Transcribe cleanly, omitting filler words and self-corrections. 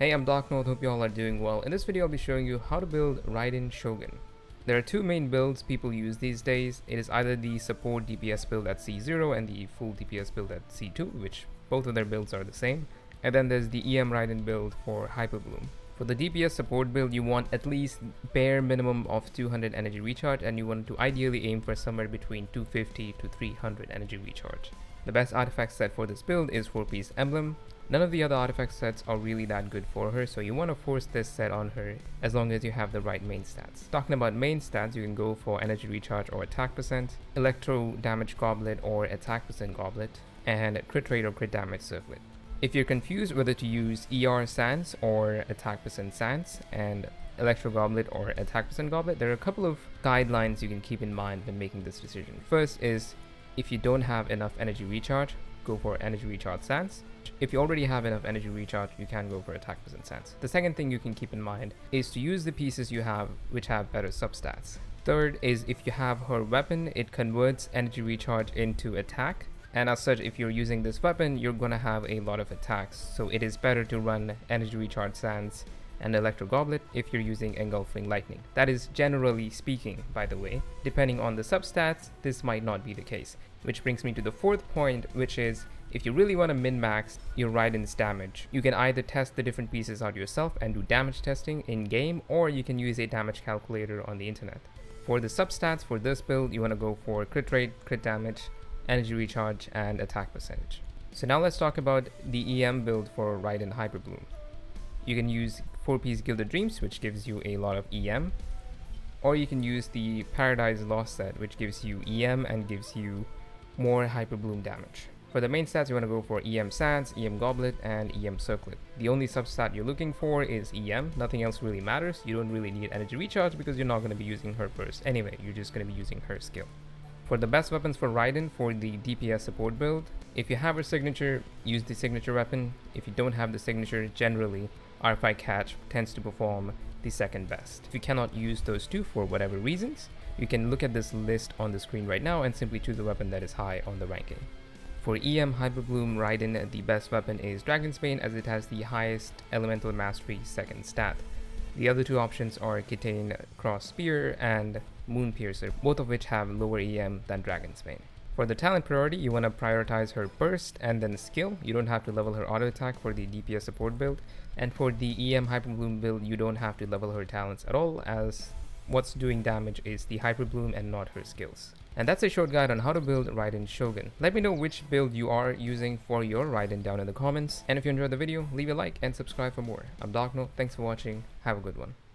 Hey, I'm Darknoth, hope you all are doing well. In this video, I'll be showing you how to build Raiden Shogun. There are two main builds people use these days. It is either the support DPS build at C0 and the full DPS build at C2, which both of their builds are the same. And then there's the EM Raiden build for Hyperbloom. For the DPS support build, you want at least bare minimum of 200 energy recharge, and you want to ideally aim for somewhere between 250 to 300 energy recharge. The best artifact set for this build is 4-piece emblem. None of the other artifact sets are really that good for her, so you want to force this set on her as long as you have the right main stats. Talking about main stats, you can go for energy recharge or attack percent, electro damage goblet or attack percent goblet, and crit rate or crit damage circlet. If you're confused whether to use ER sans or attack percent sans and electro goblet or attack percent goblet, there are a couple of guidelines you can keep in mind when making this decision. First is, if you don't have enough energy recharge, go for energy recharge sans. If you already have enough energy recharge, you can go for attack percent sans. The second thing you can keep in mind is to use the pieces you have which have better substats. Third is, if you have her weapon, it converts energy recharge into attack, and as such, if you're using this weapon, you're gonna have a lot of attacks, so it is better to run energy recharge sans and electro goblet if you're using engulfing lightning. That is generally speaking, by the way. Depending on the substats, this might not be the case. Which brings me to the fourth point, which is, if you really want to min-max your Raiden's damage, you can either test the different pieces out yourself and do damage testing in-game, or you can use a damage calculator on the internet. For the substats for this build, you want to go for crit rate, crit damage, energy recharge, and attack percentage. So now let's talk about the EM build for Raiden Hyperbloom. You can use 4-piece Gilded Dreams, which gives you a lot of EM, or you can use the Paradise Lost set, which gives you EM and gives you more Hyperbloom damage. For the main stats, you want to go for EM Sans, EM Goblet, and EM Circlet. The only substat you're looking for is EM. Nothing else really matters. You don't really need energy recharge because you're not going to be using her burst anyway. You're just going to be using her skill. For the best weapons for Raiden for the DPS support build, if you have her signature, use the signature weapon. If you don't have the signature, generally RFI Catch tends to perform the second best. If you cannot use those two for whatever reasons, you can look at this list on the screen right now and simply choose the weapon that is high on the ranking. For EM Hyperbloom Raiden, the best weapon is Dragon's Bane, as it has the highest elemental mastery second stat. The other two options are Kitane Cross Spear and Moon Piercer, both of which have lower EM than Dragon's Bane. For the talent priority, you want to prioritize her burst and then skill. You don't have to level her auto attack for the DPS support build. And for the EM Hyperbloom build, you don't have to level her talents at all, as what's doing damage is the Hyperbloom and not her skills. And that's a short guide on how to build Raiden Shogun. Let me know which build you are using for your Raiden down in the comments. And if you enjoyed the video, leave a like and subscribe for more. I'm Darknoth, thanks for watching, have a good one.